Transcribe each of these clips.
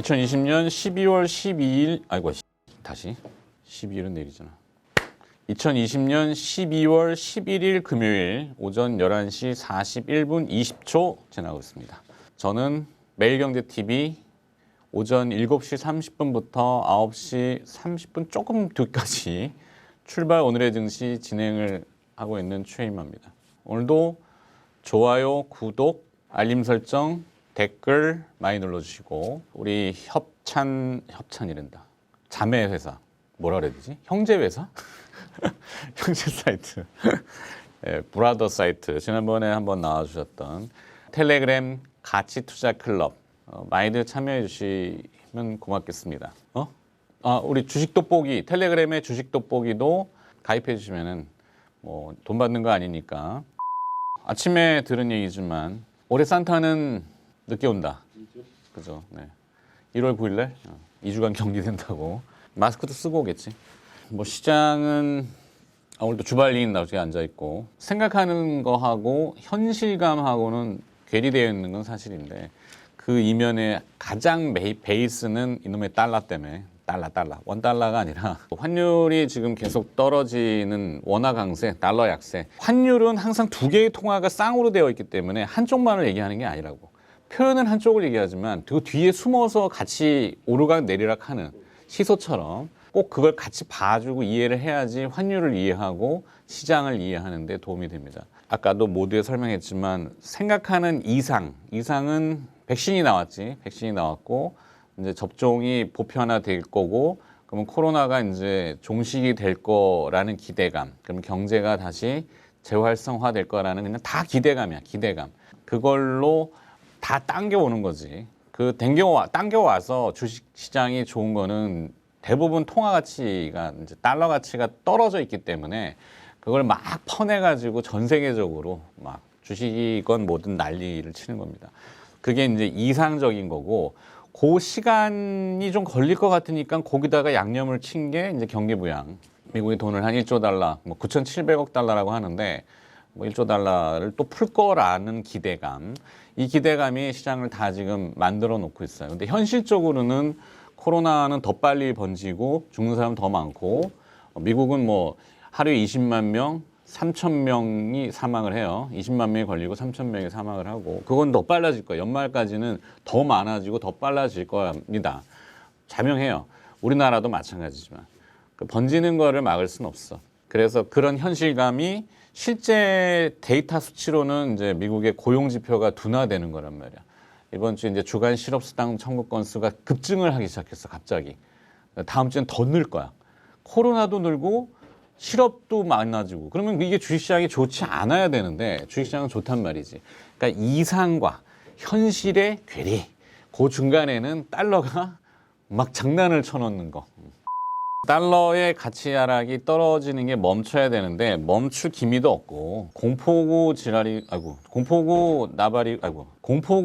2020년 12월 12일, 아이고, 다시 12일은 내일이잖아. 2020년 12월 11일 금요일 오전 11시 41분 20초 지나고 있습니다. 저는 매일경제TV 오전 7시 30분부터 9시 30분 조금 뒤까지 출발 오늘의 증시 진행을 하고 있는 최임화입니다. 오늘도 좋아요, 구독, 알림 설정, 댓글 많이 눌러주시고 우리 협찬이란다. 자매 회사 뭐라 그래야 되지? 형제 회사? 형제 사이트 브라더 사이트 지난번에 한번 나와주셨던 텔레그램 가치 투자 클럽 많이들 참여해 주시면 고맙겠습니다. 우리 주식 돋보기 텔레그램의 주식 돋보기도 가입해 주시면은 뭐 돈 받는 거 아니니까. 아침에 들은 얘기지만 올해 산타는 늦게 온다. 그죠? 네. 1월 9일날 2주간 격리된다고. 마스크도 쓰고 오겠지. 뭐 시장은 오늘도 주발리인 나중에 앉아 있고 생각하는 거하고 현실감하고는 괴리되어 있는 건 사실인데 그 이면에 가장 베이스는 이놈의 달러 때문에 달러 원달러가 아니라 환율이 지금 계속 떨어지는 원화 강세, 달러 약세. 환율은 항상 두 개의 통화가 쌍으로 되어 있기 때문에 한쪽만을 얘기하는 게 아니라고. 표현은 한쪽을 얘기하지만 그 뒤에 숨어서 같이 오르락 내리락 하는 시소처럼 꼭 그걸 같이 봐주고 이해를 해야지 환율을 이해하고 시장을 이해하는 데 도움이 됩니다. 아까도 모두에 설명했지만 생각하는 이상은 백신이 나왔지. 백신이 나왔고 이제 접종이 보편화될 거고 그러면 코로나가 이제 종식이 될 거라는 기대감. 그러면 경제가 다시 재활성화될 거라는 그냥 다 기대감이야. 기대감. 그걸로 다 당겨오는 거지. 그 당겨와서 주식 시장이 좋은 거는 대부분 통화 가치가 이제 달러 가치가 떨어져 있기 때문에 그걸 막 퍼내가지고 전 세계적으로 막 주식이건 뭐든 난리를 치는 겁니다. 그게 이제 이상적인 거고 그 시간이 좀 걸릴 것 같으니까 거기다가 양념을 친 게 이제 경기부양. 미국이 돈을 한 1조 달러, 뭐 9,700억 달러라고 하는데 뭐 1조 달러를 또 풀 거라는 기대감. 이 기대감이 시장을 다 지금 만들어 놓고 있어요. 근데 현실적으로는 코로나는 더 빨리 번지고 죽는 사람 더 많고 미국은 뭐 하루에 20만 명, 3천 명이 사망을 해요. 20만 명이 걸리고 3천 명이 사망을 하고 그건 더 빨라질 거예요. 연말까지는 더 많아지고 더 빨라질 겁니다. 자명해요. 우리나라도 마찬가지지만 번지는 거를 막을 수는 없어. 그래서 그런 현실감이 실제 데이터 수치로는 이제 미국의 고용 지표가 둔화되는 거란 말이야. 이번 주 이제 주간 실업수당 청구 건수가 급증을 하기 시작했어. 갑자기. 다음 주엔 더 늘 거야. 코로나도 늘고 실업도 많아지고 그러면 이게 주식시장이 좋지 않아야 되는데 주식시장은 좋단 말이지. 그러니까 이상과 현실의 괴리. 그 중간에는 달러가 막 장난을 쳐놓는 거. 달러의 가치 하락이 떨어지는 게 멈춰야 되는데 멈출 기미도 없고 공포구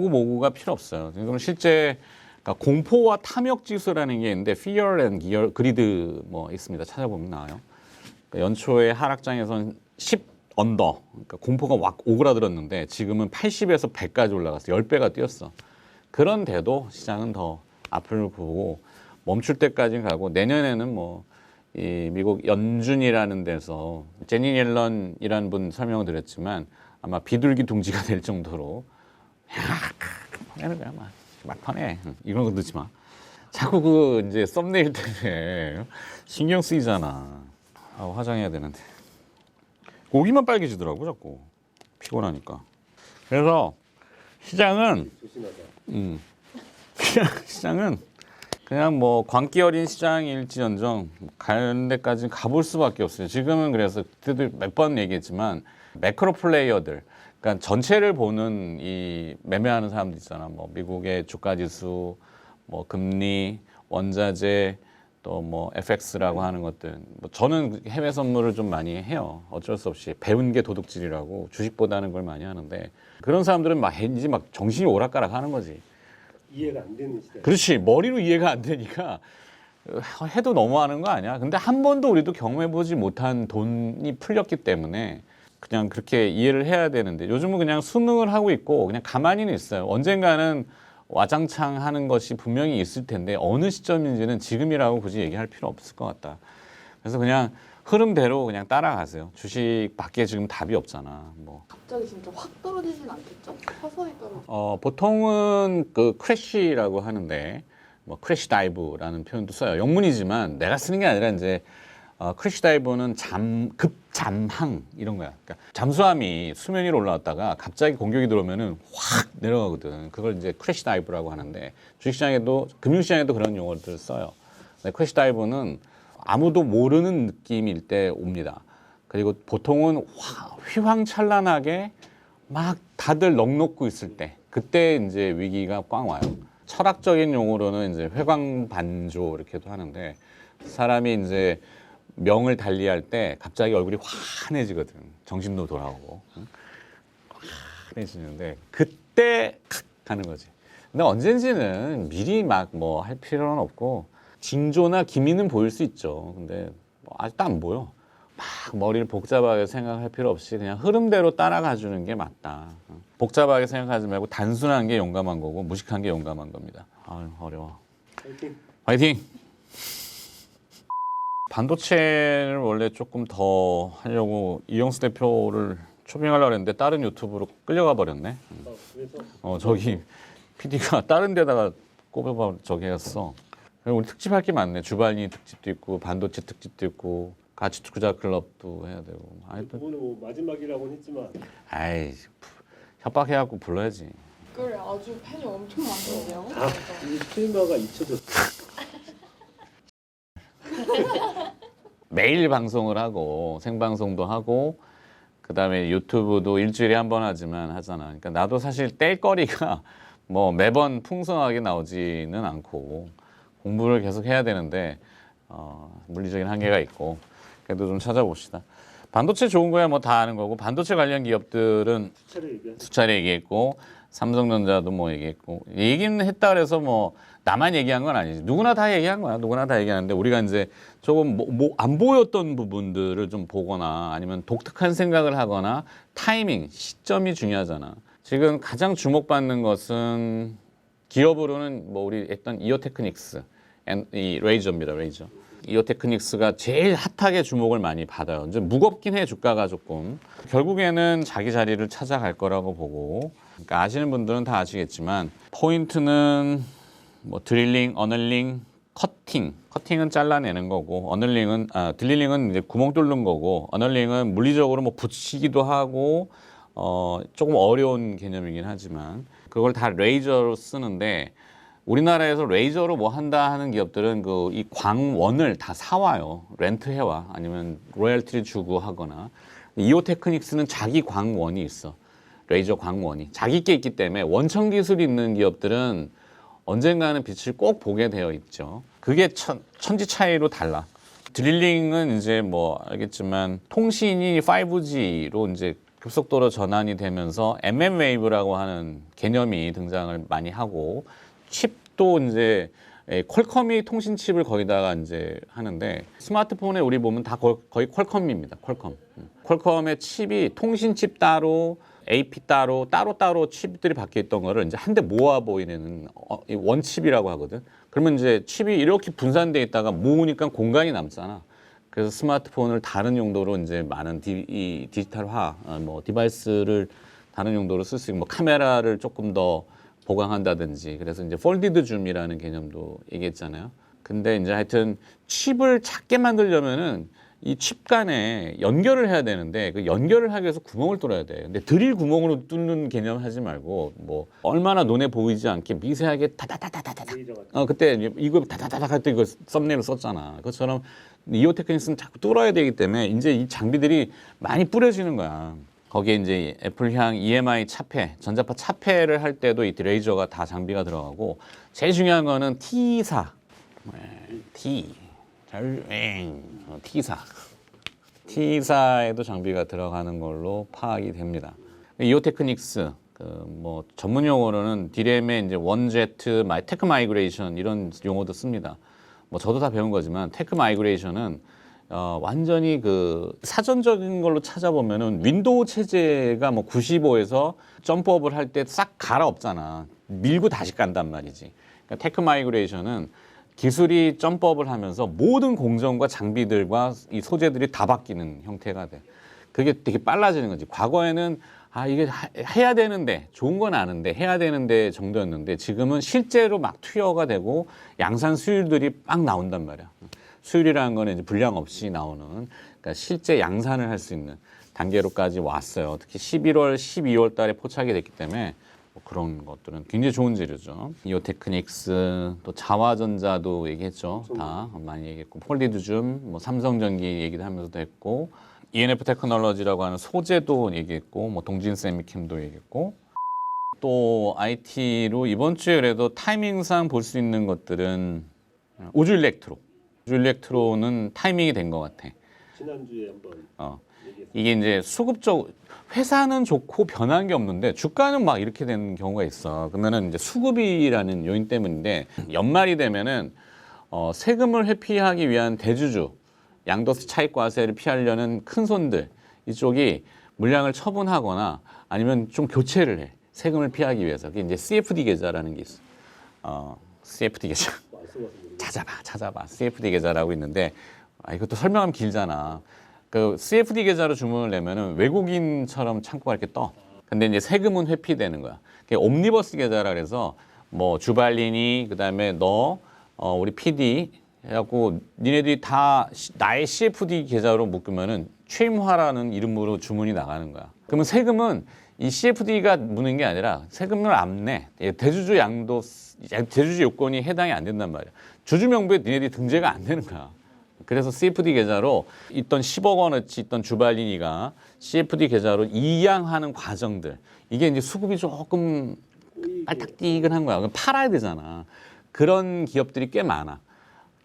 모구가 필요 없어요. 그럼 실제 그러니까 공포와 탐욕 지수라는 게 있는데 Fear and Greed 뭐 있습니다. 찾아보면 나와요. 그러니까 연초에 하락장에서는 10 언더, 그러니까 공포가 막 오그라들었는데 지금은 80에서 100까지 올라갔어. 10배가 뛰었어. 그런데도 시장은 더 앞을 보고 멈출 때까지 가고 내년에는 뭐 이 미국 연준이라는 데서 제니 옐런이라는 분 설명을 드렸지만 아마 비둘기 둥지가 될 정도로 퍼내는 거야 막 퍼내. 이런 거 넣지 마. 자꾸 그 이제 썸네일 때문에 신경 쓰이잖아. 화장해야 되는데 고기만 빨개지더라고 자꾸 피곤하니까. 그래서 시장은 그냥 뭐 광기 어린 시장일지언정 가는 데까지 가볼 수밖에 없어요. 지금은 그래서 그때도 몇 번 얘기했지만 매크로 플레이어들, 그러니까 전체를 보는 이 매매하는 사람들 있잖아. 뭐 미국의 주가 지수, 뭐 금리, 원자재, 또 뭐 FX라고 하는 것들. 뭐 저는 해외 선물을 좀 많이 해요. 어쩔 수 없이 배운 게 도둑질이라고 주식보다는 걸 많이 하는데 그런 사람들은 막 정신이 오락가락 하는 거지. 이해가 안 되는 시대. 그렇지. 머리로 이해가 안 되니까 해도 너무하는 거 아니야? 근데 한 번도 우리도 경험해보지 못한 돈이 풀렸기 때문에 그냥 그렇게 이해를 해야 되는데 요즘은 그냥 순응을 하고 있고 그냥 가만히는 있어요. 언젠가는 와장창 하는 것이 분명히 있을 텐데 어느 시점인지는 지금이라고 굳이 얘기할 필요 없을 것 같다. 그래서 그냥 흐름대로 그냥 따라가세요. 주식 밖에 지금 답이 없잖아. 뭐 갑자기 진짜 확 떨어지진 않겠죠? 서서히 떨어져. 보통은 그 크래쉬라고 하는데 뭐 크래쉬 다이브라는 표현도 써요. 영문이지만 내가 쓰는 게 아니라 이제 크래쉬 다이브는 급잠항 이런 거야. 그러니까 잠수함이 수면 위로 올라왔다가 갑자기 공격이 들어오면은 확 내려가거든. 그걸 이제 크래쉬 다이브라고 하는데 주식시장에도 금융시장에도 그런 용어들을 써요. 크래쉬 다이브는 아무도 모르는 느낌일 때 옵니다. 그리고 보통은 휘황찬란하게 막 다들 넋놓고 있을 때 그때 이제 위기가 꽝 와요. 철학적인 용어로는 이제 회광반조 이렇게도 하는데 사람이 이제 명을 달리할 때 갑자기 얼굴이 환해지거든. 정신도 돌아오고 환해지는데 그때 칵 하는 거지. 근데 언젠지는 미리 막 뭐 할 필요는 없고 징조나 기미는 보일 수 있죠. 근데 아직도 안 보여. 막 머리를 복잡하게 생각할 필요 없이 그냥 흐름대로 따라가 주는 게 맞다. 복잡하게 생각하지 말고 단순한 게 용감한 거고 무식한 게 용감한 겁니다. 아유, 어려워. 파이팅. 화이팅! 반도체를 원래 조금 더 하려고 이영수 대표를 초빙하려고 했는데 다른 유튜브로 끌려가 버렸네. 그래서 저기 PD가 다른 데다가 꼽아봐 저기 했어. 우리 특집 할 게 많네. 주발리 특집도 있고 반도체 특집도 있고 가치 투자 클럽도 해야 되고. 오늘 뭐 마지막이라고는 했지만 아이 협박해갖고 불러야지. 그래, 아주 팬이 엄청 많던데요. 이 테마가 잊혀졌어. 매일 방송을 하고 생방송도 하고 그다음에 유튜브도 일주일에 한 번 하지만 하잖아. 그러니까 나도 사실 뗄 거리가 뭐 매번 풍성하게 나오지는 않고 공부를 계속 해야 되는데 물리적인 한계가 있고 그래도 좀 찾아봅시다. 반도체 좋은 거야 뭐 다 아는 거고 반도체 관련 기업들은 수차례 얘기했고 삼성전자도 뭐 얘기했고 얘기는 했다 그래서 뭐 나만 얘기한 건 아니지. 누구나 다 얘기한 거야. 누구나 다 얘기하는데 우리가 이제 조금 안 보였던 부분들을 좀 보거나 아니면 독특한 생각을 하거나 타이밍, 시점이 중요하잖아. 지금 가장 주목받는 것은 기업으로는 뭐 우리 했던 이오테크닉스, 이 레이저입니다. 레이저. 이오테크닉스가 제일 핫하게 주목을 많이 받아요. 이제 무겁긴 해 주가가 조금. 결국에는 자기 자리를 찾아갈 거라고 보고. 그러니까 아시는 분들은 다 아시겠지만 포인트는 뭐 드릴링, 어널링, 커팅은 잘라내는 거고, 드릴링은 이제 구멍 뚫는 거고, 어널링은 물리적으로 뭐 붙이기도 하고, 조금 어려운 개념이긴 하지만 그걸 다 레이저로 쓰는데 우리나라에서 레이저로 뭐 한다 하는 기업들은 이 광원을 다 사와요. 렌트해와 아니면 로열티를 주고 하거나. 이오테크닉스는 자기 광원이 있어. 레이저 광원이 자기 게 있기 때문에 원천 기술이 있는 기업들은 언젠가는 빛을 꼭 보게 되어 있죠. 그게 천지 차이로 달라. 드릴링은 이제 뭐 알겠지만 통신이 5G로 이제 급속도로 전환이 되면서 mmWave라고 하는 개념이 등장을 많이 하고 칩도 이제 퀄컴이 통신 칩을 거기다가 이제 하는데 스마트폰에 우리 보면 다 거의 퀄컴입니다. 퀄컴의 칩이 통신 칩 따로 AP 따로 칩들이 박혀 있던 거를 이제 한 대 모아 보이는 원칩이라고 하거든. 그러면 이제 칩이 이렇게 분산돼 있다가 모으니까 공간이 남잖아. 그래서 스마트폰을 다른 용도로 이제 많은 이 디지털화, 뭐 디바이스를 다른 용도로 쓸 수 있고, 뭐 카메라를 조금 더 보강한다든지, 그래서 이제 폴디드 줌이라는 개념도 얘기했잖아요. 근데 이제 하여튼 칩을 작게 만들려면은 이 칩 간에 연결을 해야 되는데 그 연결을 하기 위해서 구멍을 뚫어야 돼. 근데 드릴 구멍으로 뚫는 개념 하지 말고 뭐 얼마나 눈에 보이지 않게 미세하게 다다다다다다. 그때 이거 다다다다 할 때 이거 썸네일로 썼잖아. 그것처럼 이오테크닉스는 자꾸 뚫어야 되기 때문에 이제 이 장비들이 많이 뿌려지는 거야. 거기에 이제 애플향 EMI 차폐, 전자파 차폐를 할 때도 이 레이저가 다 장비가 들어가고 제일 중요한 거는 T사. T사에도 장비가 들어가는 걸로 파악이 됩니다. 이오테크닉스 뭐 전문 용어로는 디램의 이제 원제트, 테크 마이그레이션 이런 용어도 씁니다. 뭐 저도 다 배운 거지만 테크 마이그레이션은 완전히 사전적인 걸로 찾아보면은 윈도우 체제가 뭐 95에서 점프업을 할 때 싹 갈아엎잖아. 밀고 다시 간단 말이지. 그러니까 테크 마이그레이션은 기술이 점프업을 하면서 모든 공정과 장비들과 이 소재들이 다 바뀌는 형태가 돼. 그게 되게 빨라지는 거지. 과거에는 이게 해야 되는데 좋은 건 아는데 해야 되는데 정도였는데 지금은 실제로 막 투여가 되고 양산 수율들이 막 나온단 말이야. 수율이라는 거는 이제 불량 없이 나오는 그러니까 실제 양산을 할 수 있는 단계로까지 왔어요. 특히 11월, 12월 달에 포착이 됐기 때문에 뭐 그런 것들은 굉장히 좋은 재료죠. 이오테크닉스, 또 자화전자도 얘기했죠. 다 많이 얘기했고 폴리드줌, 뭐 삼성전기 얘기도 하면서도 했고 ENF 테크놀로지라고 하는 소재도 얘기했고 뭐 동진 세미캠도 얘기했고 또 IT로 이번 주에 그래도 타이밍상 볼 수 있는 것들은 우주 일렉트로. 우주 일렉트로는 타이밍이 된 것 같아. 지난주에 한번 얘기했어요. 이게 이제 수급적 회사는 좋고 변한 게 없는데 주가는 막 이렇게 되는 경우가 있어. 그러면은 이제 수급이라는 요인 때문인데 연말이 되면은 세금을 회피하기 위한 대주주 양도세 차익 과세를 피하려는 큰 손들 이쪽이 물량을 처분하거나 아니면 좀 교체를 해. 세금을 피하기 위해서. 그게 이제 CFD 계좌라는 게 있어. CFD 계좌. 안 써봐서 모르겠어요. 찾아봐. CFD 계좌라고 있는데 이것도 설명하면 길잖아. 그 CFD 계좌로 주문을 내면은 외국인처럼 창고가 이렇게 떠. 근데 이제 세금은 회피되는 거야. 그게 옴니버스 계좌라 그래서 뭐 주발리니 그다음에 너 우리 PD 해갖고 니네들이 다 나의 CFD 계좌로 묶으면은 최임화라는 이름으로 주문이 나가는 거야. 그러면 세금은 이 CFD가 무는 게 아니라 세금을 안 내. 대주주 대주주 요건이 해당이 안 된단 말이야. 주주 명부에 니네들이 등재가 안 되는 거야. 그래서 CFD 계좌로 있던 10억 원어치 있던 주발리니가 CFD 계좌로 이양하는 과정들. 이게 이제 수급이 조금 빨딱띠근한 거야. 그럼 팔아야 되잖아. 그런 기업들이 꽤 많아.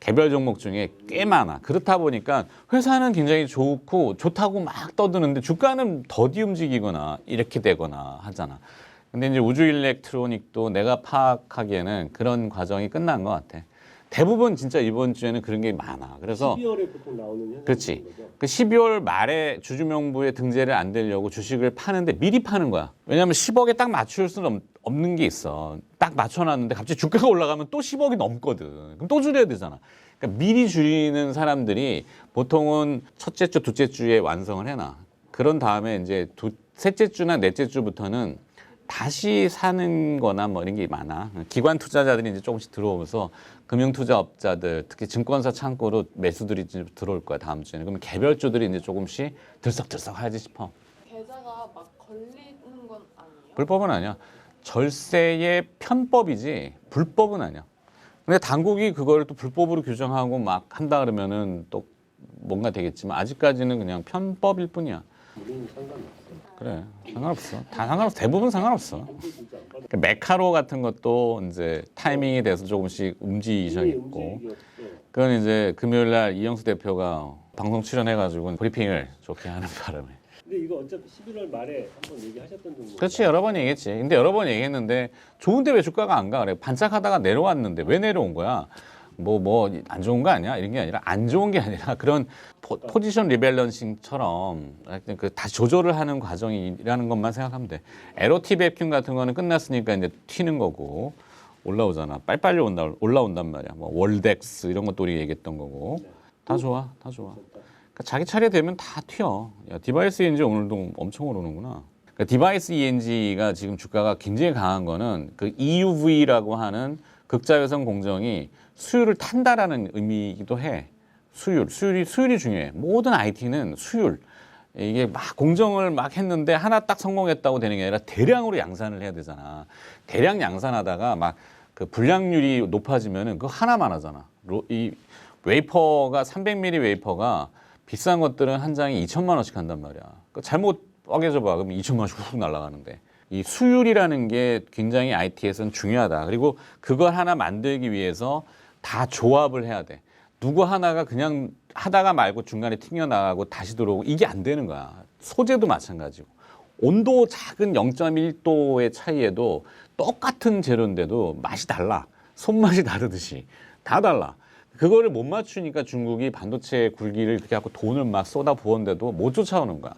개별 종목 중에 꽤 많아. 그렇다 보니까 회사는 굉장히 좋다고 막 떠드는데 주가는 더디 움직이거나 이렇게 되거나 하잖아. 근데 이제 우주 일렉트로닉도 내가 파악하기에는 그런 과정이 끝난 것 같아. 대부분 진짜 이번 주에는 그런 게 많아. 그래서 12월에 보통 나오는 현상인 그렇지. 거죠. 그 12월 말에 주주명부에 등재를 안 되려고 주식을 파는데 미리 파는 거야. 왜냐하면 10억에 딱 맞출 수는 없는 게 있어. 딱 맞춰놨는데 갑자기 주가가 올라가면 또 10억이 넘거든. 그럼 또 줄여야 되잖아. 그러니까 미리 줄이는 사람들이 보통은 첫째 주, 둘째 주에 완성을 해놔. 그런 다음에 이제 셋째 주나 넷째 주부터는 다시 사는 거나 뭐 이런 게 많아. 기관 투자자들이 이제 조금씩 들어오면서 금융투자업자들, 특히 증권사 창고로 매수들이 이제 들어올 거야, 다음 주에는. 그러면 개별주들이 이제 조금씩 들썩들썩 하지 싶어. 계좌가 막 걸리는 건 아니에요? 불법은 아니야. 절세의 편법이지 불법은 아니야. 근데 당국이 그걸 또 불법으로 규정하고 막 한다 그러면은 또 뭔가 되겠지만 아직까지는 그냥 편법일 뿐이야. 우리는 상관없어. 그래, 상관없어. 다 상관없어. 대부분 상관없어. 한도 진짜 안 받아. 그 메카로 같은 것도 이제 타이밍이 돼서 조금씩 움직이셨고, 그건 이제 금요일 날 이영수 대표가 방송 출연해가지고 브리핑을 좋게 하는 바람에. 근데 이거 어차피 11월 말에 한번 얘기하셨던 정도. 그렇지, 여러 번 얘기했지. 근데 여러 번 얘기했는데 좋은데 왜 주가가 안 가? 그래, 반짝하다가 내려왔는데 왜 내려온 거야? 뭐 안 좋은 거 아니야? 이런 게 아니라 안 좋은 게 아니라 그런 포지션 리밸런싱처럼 그 다시 조절을 하는 과정이라는 것만 생각하면 돼. 에로티 베큐 같은 거는 끝났으니까 이제 튀는 거고 올라오잖아. 빨리빨리 올라온단 말이야. 뭐 월덱스 이런 것도 우리 얘기했던 거고 다 좋아, 다 좋아. 그러니까 자기 차례 되면 다 튀어. 야, 디바이스 ENG 오늘도 엄청 오르는구나. 그러니까 디바이스 ENG가 지금 주가가 굉장히 강한 거는 그 EUV라고 하는 극자외선 공정이 수율을 탄다라는 의미이기도 해. 수율이 중요해. 모든 IT는 수율. 이게 막 공정을 막 했는데 하나 딱 성공했다고 되는 게 아니라 대량으로 양산을 해야 되잖아. 대량 양산하다가 막 그 불량률이 높아지면은 그거 하나만 하잖아. 이 웨이퍼가 300mm 웨이퍼가 비싼 것들은 한 장에 2천만 원씩 한단 말이야. 그 잘못 뻐개져 봐. 그럼 2천만 원씩 훅 날아가는데. 이 수율이라는 게 굉장히 IT에서는 중요하다. 그리고 그걸 하나 만들기 위해서 다 조합을 해야 돼. 누구 하나가 그냥 하다가 말고 중간에 튕겨나가고 다시 들어오고 이게 안 되는 거야. 소재도 마찬가지고. 온도 작은 0.1도의 차이에도 똑같은 재료인데도 맛이 달라. 손맛이 다르듯이. 다 달라. 그거를 못 맞추니까 중국이 반도체 굴기를 그렇게 하고 돈을 막 쏟아 부었는데도 못 쫓아오는 거야.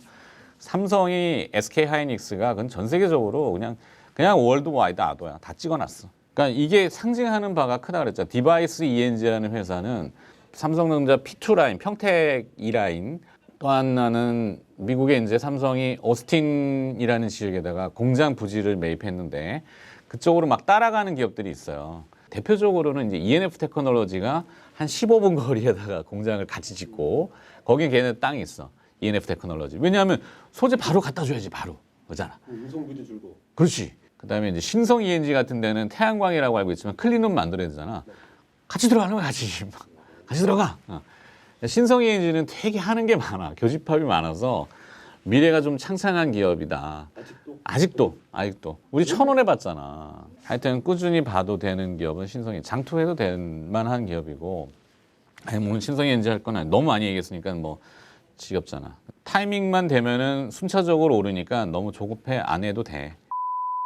삼성이 SK 하이닉스가 그건 전 세계적으로 그냥 그냥 월드와이드 아도야. 다 찍어놨어. 그러니까 이게 상징하는 바가 크다 그랬잖아. 디바이스 ENG라는 회사는 삼성전자 P2 라인, 평택 2라인, 또 하나는 미국의 이제 삼성이 오스틴이라는 지역에다가 공장 부지를 매입했는데 그쪽으로 막 따라가는 기업들이 있어요. 대표적으로는 이제 ENF 테크놀로지가 한 15분 거리에다가 공장을 같이 짓고 거기에 걔네 땅이 있어. ENF 테크놀로지. 왜냐하면 소재 바로 갖다 줘야지 바로. 그잖아. 운송비도 줄고. 그렇지. 그다음에 이제 신성 ENG 같은 데는 태양광이라고 알고 있지만 클린룸 만들어야 되잖아. 같이 들어가는 거야, 같이. 같이 들어가. 신성 ENG는 되게 하는 게 많아. 교집합이 많아서 미래가 좀 창창한 기업이다. 아직도. 우리 1,000원 해봤잖아. 하여튼 꾸준히 봐도 되는 기업은 신성이 장투해도 될 만한 기업이고. 아니, 오늘 신성 ENG 할 건 아니. 너무 많이 얘기했으니까 뭐 지겹잖아. 타이밍만 되면은 순차적으로 오르니까 너무 조급해 안 해도 돼.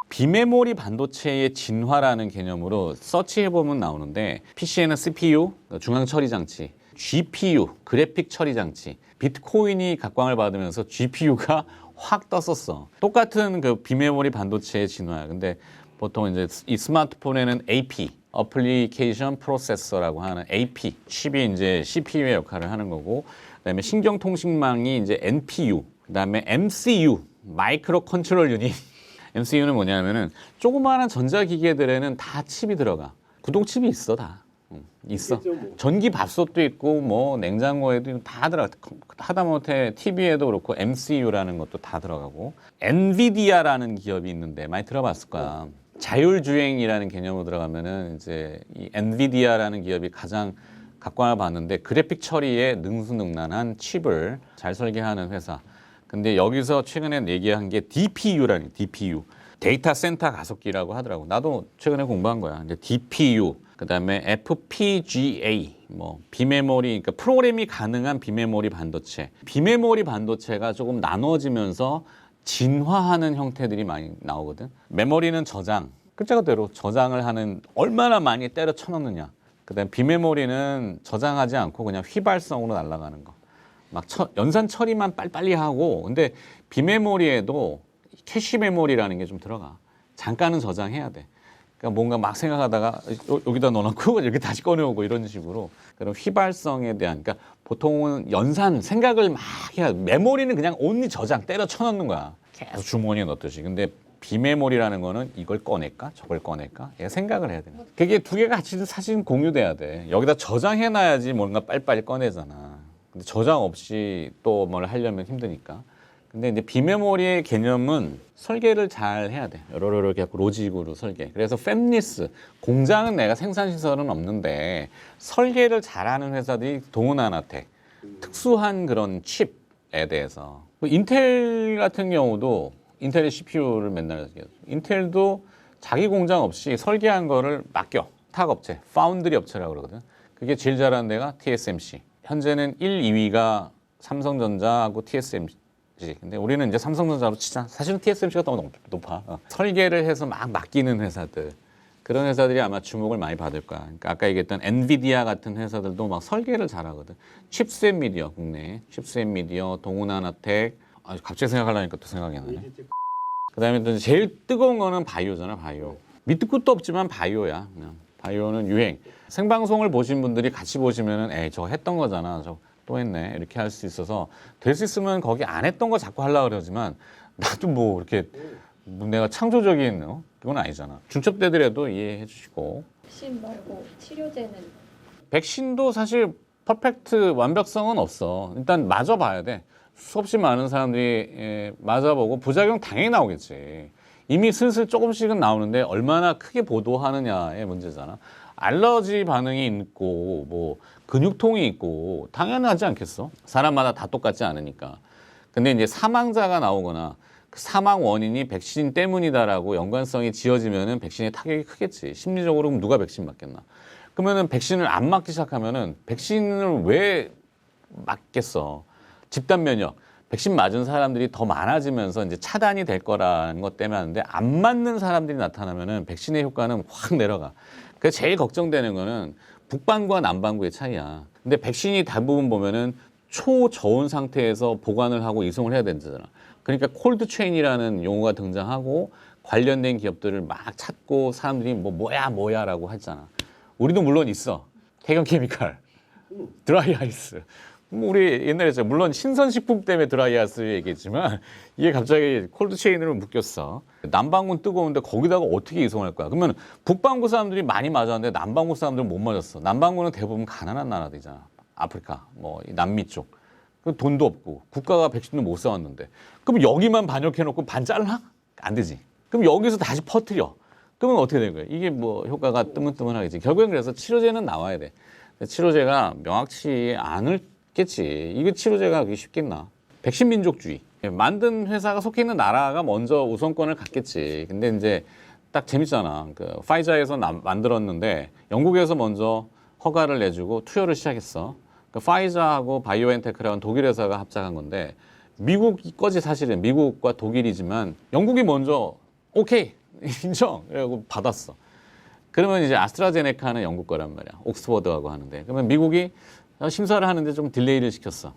비메모리 반도체의 진화라는 개념으로 서치해보면 나오는데 PC에는 CPU, 중앙 처리 장치, GPU, 그래픽 처리 장치, 비트코인이 각광을 받으면서 GPU가 확 떴었어. 똑같은 그 비메모리 반도체의 진화야. 근데 보통 이제 이 스마트폰에는 AP, 어플리케이션 프로세서라고 하는 AP, 칩이 이제 CPU의 역할을 하는 거고, 그다음에 신경통신망이 이제 NPU, 그다음에 MCU, 마이크로 컨트롤 유닛. MCU는 뭐냐면은 조그마한 전자기계들에는 다 칩이 들어가. 구동칩이 있어 다. 있어. 전기 밥솥도 있고 뭐 냉장고에도 다 들어가. 하다못해 TV에도 그렇고 MCU라는 것도 다 들어가고. 엔비디아라는 기업이 있는데 많이 들어봤을 거야. 자율주행이라는 개념으로 들어가면은 이제 이 엔비디아라는 기업이 가장 각광을 받는데 그래픽 처리에 능수능란한 칩을 잘 설계하는 회사. 근데 여기서 최근에 얘기한 게 DPU라는 DPU. 데이터 센터 가속기라고 하더라고. 나도 최근에 공부한 거야. 이제 DPU, 그다음에 FPGA, 뭐 비메모리, 그러니까 프로그램이 가능한 비메모리 반도체. 비메모리 반도체가 조금 나눠지면서 진화하는 형태들이 많이 나오거든. 메모리는 저장, 글자 그대로 저장을 하는 얼마나 많이 때려 쳐넣느냐. 그다음에 비메모리는 저장하지 않고 그냥 휘발성으로 날아가는 거. 막 연산 처리만 빨리빨리 하고. 근데 비메모리에도 캐시 메모리라는 게 좀 들어가. 잠깐은 저장해야 돼. 그러니까 뭔가 막 생각하다가 여기다 넣어놓고 이렇게 다시 꺼내오고 이런 식으로 그런 휘발성에 대한, 그러니까 보통은 연산 생각을 막 해야 돼. 메모리는 그냥 온리 저장 때려 쳐넣는 거야. 계속 주머니에 넣듯이. 근데 비메모리라는 거는 이걸 꺼낼까 저걸 꺼낼까 얘가 생각을 해야 돼. 그게 두 개가 같이 사실 공유돼야 돼. 여기다 저장해놔야지 뭔가 빨리빨리 꺼내잖아. 근데 저장 없이 또 뭘 하려면 힘드니까. 근데 이제 비메모리의 개념은 설계를 잘 해야 돼. 여러 개 로직으로 설계. 그래서 팹리스, 공장은 내가 생산 시설은 없는데 설계를 잘하는 회사들이 동은하나텍, 특수한 그런 칩에 대해서. 인텔 같은 경우도 인텔의 CPU를 맨날 얘기해요. 인텔도 자기 공장 없이 설계한 거를 맡겨. 탁 업체, 파운드리 업체라고 그러거든. 그게 제일 잘하는 데가 TSMC. 현재는 1, 2위가 삼성전자하고 TSMC. 근데 우리는 이제 삼성전자로 치자. 사실은 TSMC가 너무 높아. 설계를 해서 막 맡기는 회사들. 그런 회사들이 아마 주목을 많이 받을 거야. 그러니까 아까 얘기했던 엔비디아 같은 회사들도 막 설계를 잘하거든. 칩셋 미디어, 국내. 칩셋 미디어, 동훈하나텍. 갑자기 생각하려니까 또 생각이 나네. 그다음에 또 제일 뜨거운 거는 바이오잖아, 바이오. 밑도 끝도 없지만 바이오야. 그냥. 바이오는 유행. 생방송을 보신 분들이 같이 보시면은 에이, 저거 했던 거잖아. 저 또 했네. 이렇게 할 수 있어서 될 수 있으면 거기 안 했던 거 자꾸 하려고 그러지만 나도 뭐 이렇게 내가 창조적인 그건 아니잖아. 중첩되더라도 이해해 주시고. 백신 말고 치료제는? 백신도 사실 퍼펙트 완벽성은 없어. 일단 맞아봐야 돼. 수없이 많은 사람들이 맞아보고 부작용 당연히 나오겠지. 이미 슬슬 조금씩은 나오는데 얼마나 크게 보도하느냐의 문제잖아. 알러지 반응이 있고 뭐 근육통이 있고 당연하지 않겠어? 사람마다 다 똑같지 않으니까. 근데 이제 사망자가 나오거나 그 사망 원인이 백신 때문이다라고 연관성이 지어지면은 백신의 타격이 크겠지. 심리적으로 그럼 누가 백신 맞겠나? 그러면은 백신을 안 맞기 시작하면은 백신을 왜 맞겠어? 집단 면역. 백신 맞은 사람들이 더 많아지면서 이제 차단이 될 거라는 것 때문에 하는데 안 맞는 사람들이 나타나면은 백신의 효과는 확 내려가. 그래서 제일 걱정되는 거는 북반구와 남반구의 차이야. 근데 백신이 대부분 보면은 초저온 상태에서 보관을 하고 이송을 해야 된다잖아. 그러니까 콜드 체인이라는 용어가 등장하고 관련된 기업들을 막 찾고 사람들이 뭐야라고 하잖아. 우리도 물론 있어. 태경케미칼, 드라이아이스. 우리 옛날에 물론 신선식품 때문에 드라이아이스 얘기했지만 이게 갑자기 콜드체인으로 묶였어. 남반구는 뜨거운데 거기다가 어떻게 이송할 거야? 그러면 북반구 사람들이 많이 맞았는데 남반구 사람들은 못 맞았어. 남반구는 대부분 가난한 나라들이잖아. 아프리카, 이 남미 쪽. 돈도 없고 국가가 백신도 못 사왔는데 그럼 여기만 반역해놓고 반 잘라? 안 되지. 그럼 여기서 다시 퍼뜨려. 그러면 어떻게 된 거예요? 이게 효과가 뜨문뜨문하겠지. 결국엔 그래서 치료제는 나와야 돼. 치료제가 명확치 않겠지. 이게 치료제가 그게 쉽겠나? 백신 민족주의. 만든 회사가 속해 있는 나라가 먼저 우선권을 갖겠지. 근데 이제 딱 재밌잖아. 그 파이자에서 만들었는데 영국에서 먼저 허가를 내주고 투여를 시작했어. 그 파이자하고 바이오엔테크라는 독일 회사가 합작한 건데 미국 거지 사실은 미국과 독일이지만 영국이 먼저 오케이 인정 이러고 받았어. 그러면 이제 아스트라제네카는 영국 거란 말이야. 옥스퍼드하고 하는데 그러면 미국이 심사를 하는데 좀 딜레이를 시켰어.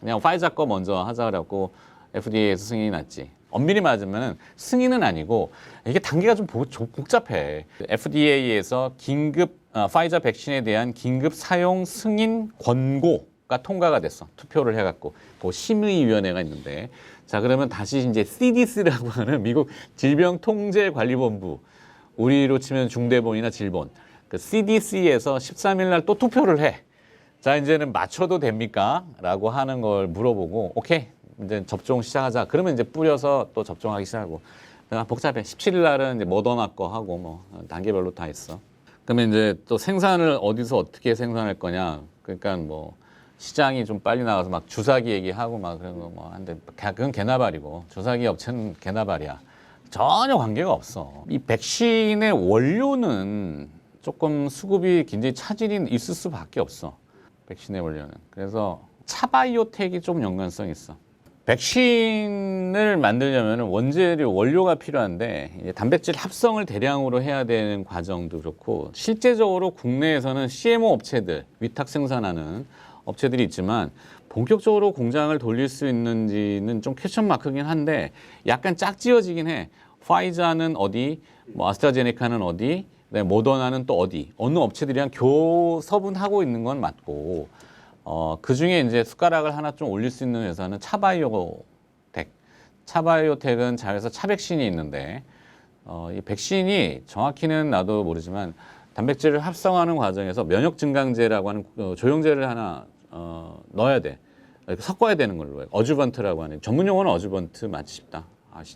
그냥 파이자 거 먼저 하자 그래갖고 FDA에서 승인이 났지. 엄밀히 말하자면 승인은 아니고 이게 단계가 좀 복잡해. FDA에서 파이자 백신에 대한 긴급 사용 승인 권고가 통과가 됐어. 투표를 해갖고 그 심의위원회가 있는데 자 그러면 다시 이제 CDC라고 하는 미국 질병통제관리본부 우리로 치면 중대본이나 질본 그 CDC에서 13일 날 또 투표를 해. 자 이제는 맞춰도 됩니까? 라고 하는 걸 물어보고 오케이 이제 접종 시작하자. 그러면 이제 뿌려서 또 접종하기 시작하고 복잡해. 17일 날은 이제 모더나 거 하고 단계별로 다 있어. 그러면 이제 또 생산을 어디서 어떻게 생산할 거냐. 그러니까 시장이 좀 빨리 나가서 막 주사기 얘기하고 막 그런 거 한데 그건 개나발이고 주사기 업체는 개나발이야. 전혀 관계가 없어. 이 백신의 원료는 조금 수급이 굉장히 차질이 있을 수밖에 없어. 백신의 원료는. 그래서 차바이오텍이 좀 연관성이 있어. 백신을 만들려면 원료가 필요한데 이제 단백질 합성을 대량으로 해야 되는 과정도 그렇고 실제적으로 국내에서는 CMO 업체들, 위탁 생산하는 업체들이 있지만 본격적으로 공장을 돌릴 수 있는지는 좀 퀘스천 마크긴 한데 약간 짝지어지긴 해. 파이자는 어디, 아스트라제네카는 어디, 모더나는 또 어디, 어느 업체들이랑 교섭은 있는 건 맞고 그 중에 이제 숟가락을 하나 좀 올릴 수 있는 회사는 차바이오텍. 차바이오텍은 자회사 차백신이 있는데 이 백신이 정확히는 나도 모르지만 단백질을 합성하는 과정에서 면역 증강제라고 하는 조영제를 하나 넣어야 돼. 섞어야 되는 걸로 해요. 어주번트라고 하는 전문 용어는 어주번트 맞지 싶다.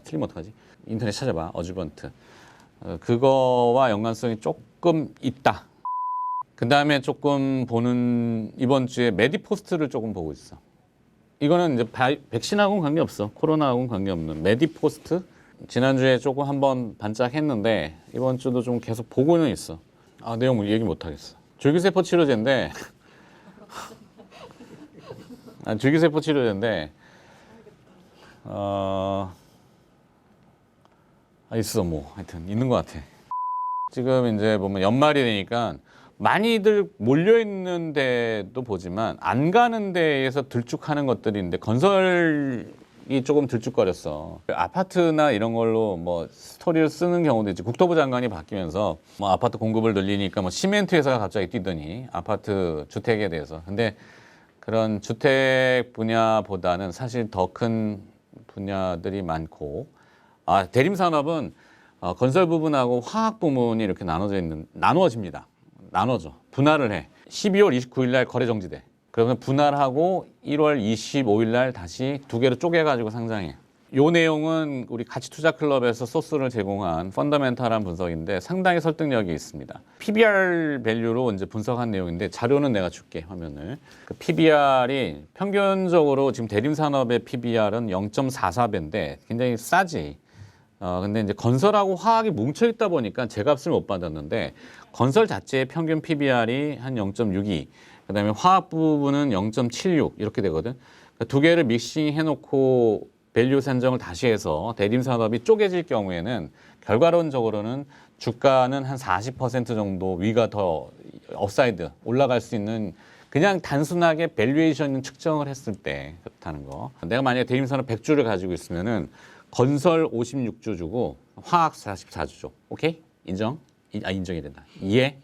틀리면 어떡하지? 인터넷 찾아봐. 어주번트. 그거와 연관성이 조금 있다. 그 다음에 조금 보는 이번 주에 메디포스트를 조금 보고 있어. 이거는 이제 백신하고는 관계없어. 코로나하고는 관계없는 메디포스트. 지난주에 조금 한번 반짝했는데 이번 주도 좀 계속 보고는 있어. 내용 얘기 못하겠어. 줄기세포 치료제인데 줄기세포 치료제인데 있어 하여튼 있는 것 같아. 지금 이제 보면 연말이 되니까 많이들 몰려있는 데도 보지만 안 가는 데에서 들쭉하는 것들이 있는데 건설이 조금 들쭉거렸어. 아파트나 이런 걸로 스토리를 쓰는 경우도 있지. 국토부 장관이 바뀌면서 아파트 공급을 늘리니까 시멘트 회사가 갑자기 뛰더니 아파트 주택에 대해서. 근데 그런 주택 분야보다는 사실 더 큰 분야들이 많고 대림산업은 건설 부분하고 화학 부문이 이렇게 나누어집니다. 나눠져. 분할을 해. 12월 29일 날 거래 정지돼. 그러면 분할하고 1월 25일 날 다시 두 개로 쪼개가지고 상장해. 요 내용은 우리 가치투자클럽에서 소스를 제공한 펀더멘탈한 분석인데 상당히 설득력이 있습니다. PBR 밸류로 이제 분석한 내용인데 자료는 내가 줄게, 화면을. 그 PBR이 평균적으로 지금 대림산업의 PBR은 0.44배인데 굉장히 싸지. 근데 이제 건설하고 화학이 뭉쳐있다 보니까 제값을 못 받았는데 건설 자체의 평균 PBR이 한 0.62, 그 다음에 화학 부분은 0.76 이렇게 되거든. 그러니까 두 개를 믹싱 해놓고 밸류 산정을 다시 해서 대림산업이 쪼개질 경우에는 결과론적으로는 주가는 한 40% 정도 위가 더 업사이드 올라갈 수 있는 그냥 단순하게 밸류에이션 측정을 했을 때 그렇다는 거. 내가 만약에 대림산업 100주를 가지고 있으면은 건설 56주 주고 화학 44주 줘. 오케이? 인정? 인정이 된다. 이해?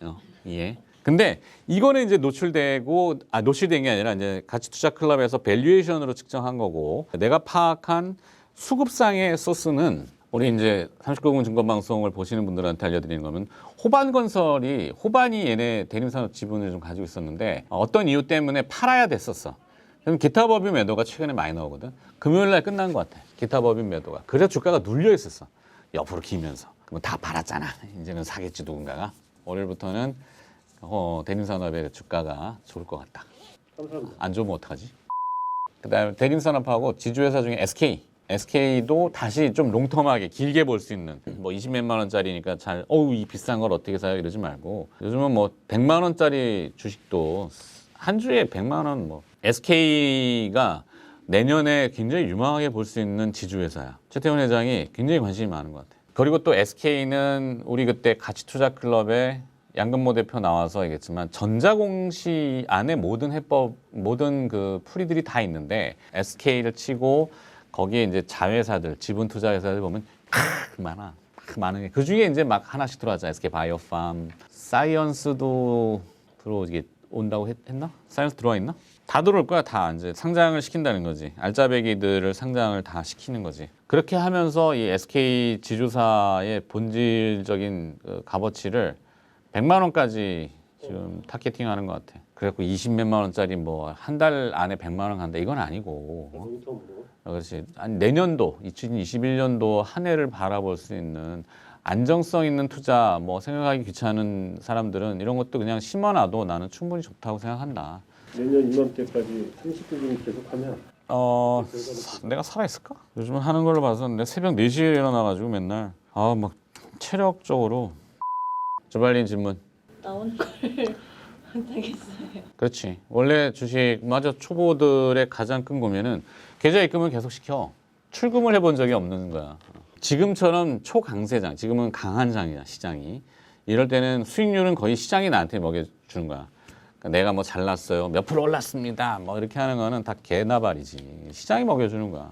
이해. 근데 이거는 이제 노출된 게 아니라 이제 가치투자 클럽에서 밸류에이션으로 측정한 거고 내가 파악한 수급상의 소스는 우리 이제 39금 증권방송을 보시는 분들한테 알려드리는 거는 호반이 얘네 대림산업 지분을 좀 가지고 있었는데 어떤 이유 때문에 팔아야 됐었어. 그럼 기타 법인 매도가 최근에 많이 나오거든. 금요일 날 끝난 것 같아. 기타 법인 매도가. 그래서 주가가 눌려 있었어. 옆으로 기면서. 그럼 다 팔았잖아. 이제는 사겠지 누군가가. 월요일부터는 대림산업의 주가가 좋을 것 같다. 감사합니다. 안 좋으면 어떡하지? 그다음에 대림산업하고 지주회사 중에 SK도 다시 좀 롱텀하게 길게 볼 수 있는 뭐 20몇만 원짜리니까 이 비싼 걸 어떻게 사요 이러지 말고 요즘은 뭐 100만 원짜리 주식도 한 주에 100만 원 뭐 SK가 내년에 굉장히 유망하게 볼 수 있는 지주회사야. 최태원 회장이 굉장히 관심이 많은 것 같아. 그리고 또 SK는 우리 그때 가치투자클럽에 양근모 대표 나와서 얘기했지만 전자공시 안에 모든 그 풀이들이 다 있는데 SK를 치고 거기에 이제 자회사들, 지분 투자 회사들 보면 많은 게 그 중에 이제 막 하나씩 들어왔잖아. SK 바이오팜, 사이언스도 온다고 했나? 사이언스 들어와 있나? 다 들어올 거야. 다 이제 상장을 시킨다는 거지. 알짜배기들을 상장을 다 시키는 거지. 그렇게 하면서 이 SK 지주사의 본질적인 그 값어치를 100만 원까지 지금 타겟팅하는 것 같아. 그래갖고 20몇만 원짜리 뭐 한 달 안에 100만 원 간다 이건 아니고. 롱텀으로. 그렇지. 내년도 2021년도 한 해를 바라볼 수 있는 안정성 있는 투자 뭐 생각하기 귀찮은 사람들은 이런 것도 그냥 심어놔도 나는 충분히 좋다고 생각한다. 내년 이맘때까지 30분 계속하면 내가 살아있을까? 요즘은 하는 걸로 봐서 내가 새벽 4시에 일어나가지고 맨날 막 체력적으로 조발린 질문. 나오는 걸 못하겠어요. 그렇지. 원래 주식 초보들의 가장 큰 고민은 계좌 입금을 계속 시켜. 출금을 해본 적이 없는 거야. 지금처럼 초강세장, 지금은 강한 장이야 시장이. 이럴 때는 수익률은 거의 시장이 나한테 먹여주는 거야. 그러니까 내가 뭐 잘났어요, 몇 프로 올랐습니다, 뭐 이렇게 하는 거는 다 개나발이지. 시장이 먹여주는 거야.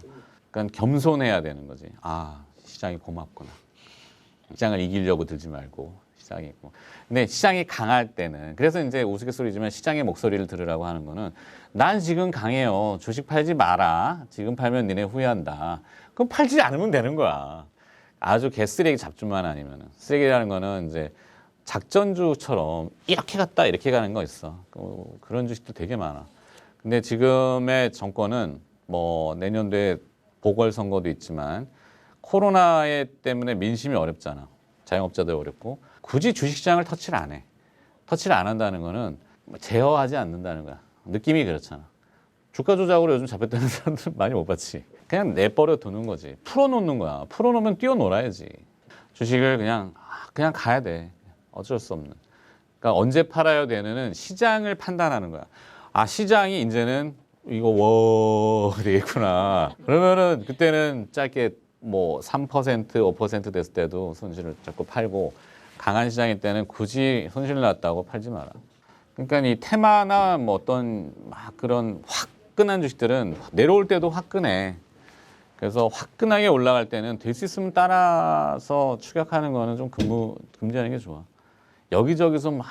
그러니까 겸손해야 되는 거지. 시장이 고맙구나. 시장을 이기려고 들지 말고. 시장이 있고. 근데 시장이 강할 때는 그래서 이제 우스갯소리지만 시장의 목소리를 들으라고 하는 거는 난 지금 강해요. 주식 팔지 마라. 지금 팔면 니네 후회한다. 그럼 팔지 않으면 되는 거야. 아주 개쓰레기 잡주만 아니면은. 쓰레기라는 거는 이제 작전주처럼 이렇게 갔다 이렇게 가는 거 있어. 그런 주식도 되게 많아. 근데 지금의 정권은 뭐 내년도에 보궐선거도 있지만 코로나 때문에 민심이 어렵잖아. 자영업자들 어렵고 굳이 주식시장을 터치를 안 해. 터치를 안 한다는 거는 제어하지 않는다는 거야. 느낌이 그렇잖아. 주가 조작으로 요즘 잡혔다는 사람들 많이 못 봤지. 그냥 내버려 두는 거지. 풀어놓는 거야. 풀어놓으면 뛰어놀아야지. 주식을 그냥 가야 돼. 어쩔 수 없는. 그러니까 언제 팔아야 되는 시장을 판단하는 거야. 시장이 이제는 이거 되겠구나. 그러면은 그때는 짧게 뭐 3%, 5% 됐을 때도 손실을 자꾸 팔고 강한 시장일 때는 굳이 손실 났다고 팔지 마라. 그러니까 이 테마나 뭐 어떤 막 그런 화끈한 주식들은 내려올 때도 화끈해. 그래서 화끈하게 올라갈 때는 될 수 있으면 따라서 추격하는 거는 좀 금지하는 게 좋아. 여기저기서 막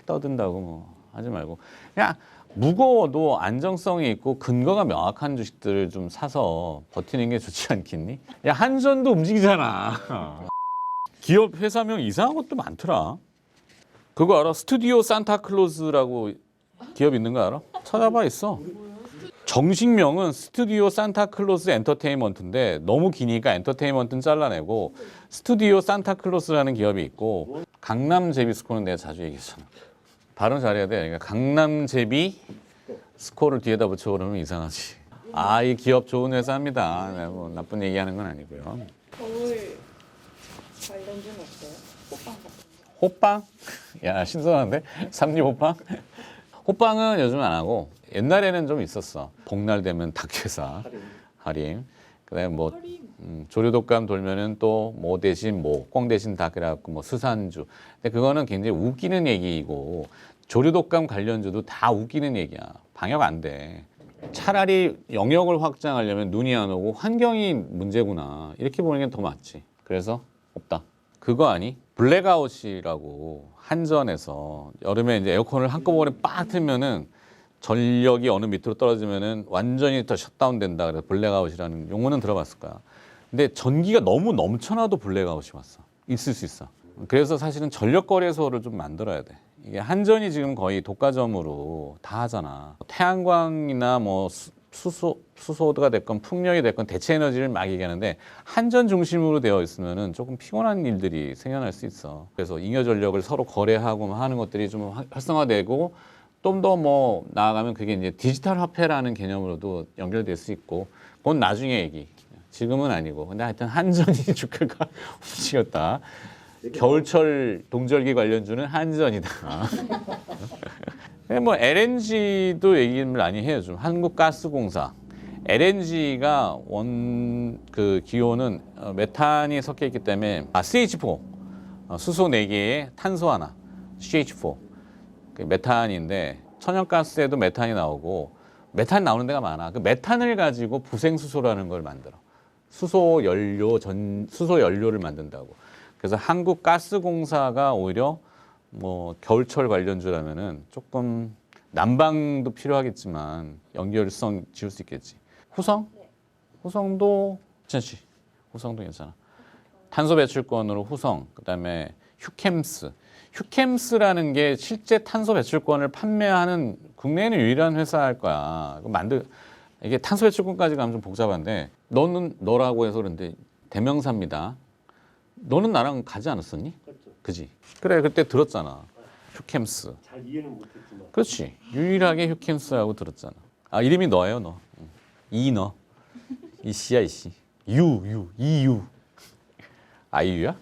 떠든다고 뭐 하지 말고 그냥 무거워도 안정성이 있고 근거가 명확한 주식들을 좀 사서 버티는 게 좋지 않겠니? 야, 한전도 움직이잖아. 기업 회사명 이상한 것도 많더라. 그거 알아? 스튜디오 산타클로즈라고 기업 있는 거 알아? 찾아봐 있어. 정식명은 스튜디오 산타클로스 엔터테인먼트인데 너무 기니까 엔터테인먼트는 잘라내고 스튜디오 산타클로스라는 기업이 있고 강남 제비스코는 내가 자주 얘기했잖아. 발음 잘해야 돼. 그러니까 강남 제비 스코를 뒤에다 붙여버리면 이상하지. 이 기업 좋은 회사입니다. 내가 뭐 나쁜 얘기하는 건 아니고요. 거울 관련주는 없어요? 호빵 같은 거. 호빵? 야, 신선한데? 삼립 호빵? 호빵은 요즘 안 하고 옛날에는 좀 있었어. 복날 되면 닭회사 할인. 그다음에 뭐 조류독감 돌면은 또 뭐 대신 꽁 대신 닭 그래갖고 뭐 수산주. 근데 그거는 굉장히 웃기는 얘기이고 조류독감 관련주도 다 웃기는 얘기야. 방역 안 돼. 차라리 영역을 확장하려면 눈이 안 오고 환경이 문제구나. 이렇게 보는 게 더 맞지. 그래서 없다. 그거 아니? 블랙아웃이라고 한전에서 여름에 이제 에어컨을 한꺼번에 빡 틀면은 전력이 어느 밑으로 떨어지면은 완전히 더 셧다운 된다. 그래서 블랙아웃이라는 용어는 들어봤을 거야. 근데 전기가 너무 넘쳐나도 블랙아웃이 왔어. 있을 수 있어. 그래서 사실은 전력 거래소를 좀 만들어야 돼. 이게 한전이 지금 거의 독과점으로 다 하잖아. 태양광이나 뭐 수소가 됐건 풍력이 됐건 대체 에너지를 막 얘기하는데 한전 중심으로 되어 있으면은 조금 피곤한 일들이 생겨날 수 있어. 그래서 잉여 전력을 서로 거래하고 하는 것들이 좀 활성화되고 좀 더 뭐 나아가면 그게 이제 디지털 화폐라는 개념으로도 연결될 수 있고 그건 나중에 얘기. 지금은 아니고. 근데 하여튼 한전이 주가가 움직였다. 겨울철 동절기 관련주는 한전이다. 뭐 LNG도 얘기를 많이 해요. 좀 한국가스공사. LNG가 그 기호는 메탄이 섞여 있기 때문에 CH4 수소 4개에 탄소 하나 CH4 메탄인데 천연가스에도 메탄이 나오고 메탄 나오는 데가 많아. 그 메탄을 가지고 부생수소라는 걸 만들어. 수소 연료를 만든다고. 그래서 한국가스공사가 오히려 뭐 겨울철 관련주라면은 조금 난방도 필요하겠지만 연결성 지을 수 있겠지. 후성? 네. 후성도 괜찮지. 후성도 괜찮아. 탄소 배출권으로 후성, 그다음에 휴캠스라는 게 실제 탄소 배출권을 판매하는 국내에는 유일한 회사일 거야. 이게 탄소 배출권까지 가면 좀 복잡한데 너는 너라고 해서 그런데 대명사입니다. 너는 나랑 가지 않았었니? 그렇죠. 그지? 그래 그때 들었잖아. 휴캠스. 잘 이해는 못했지만 그렇지. 유일하게 휴캠스라고 들었잖아. 아 이름이 너예요 너. 너. 이씨야 이씨. 이유. 아이유야?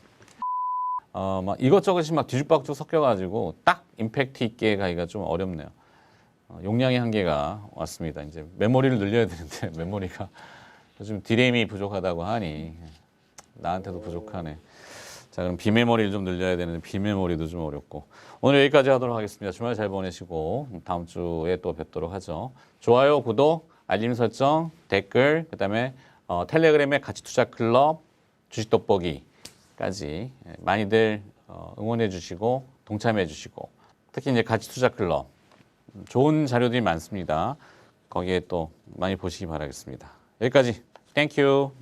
막 이것저것이 막 뒤죽박죽 섞여가지고 딱 임팩트 있게 가기가 좀 어렵네요. 용량의 한계가 왔습니다. 이제 메모리를 늘려야 되는데 메모리가 요즘 디램이 부족하다고 하니 나한테도 부족하네. 자 그럼 비메모리를 좀 늘려야 되는데 비메모리도 좀 어렵고 오늘 여기까지 하도록 하겠습니다. 주말 잘 보내시고 다음 주에 또 뵙도록 하죠. 좋아요, 구독, 알림 설정, 댓글, 그다음에 텔레그램의 가치투자 클럽, 주식 돋보기까지 많이들 응원해 주시고 동참해 주시고 특히 이제 가치투자 클럽 좋은 자료들이 많습니다. 거기에 또 많이 보시기 바라겠습니다. 여기까지. 땡큐.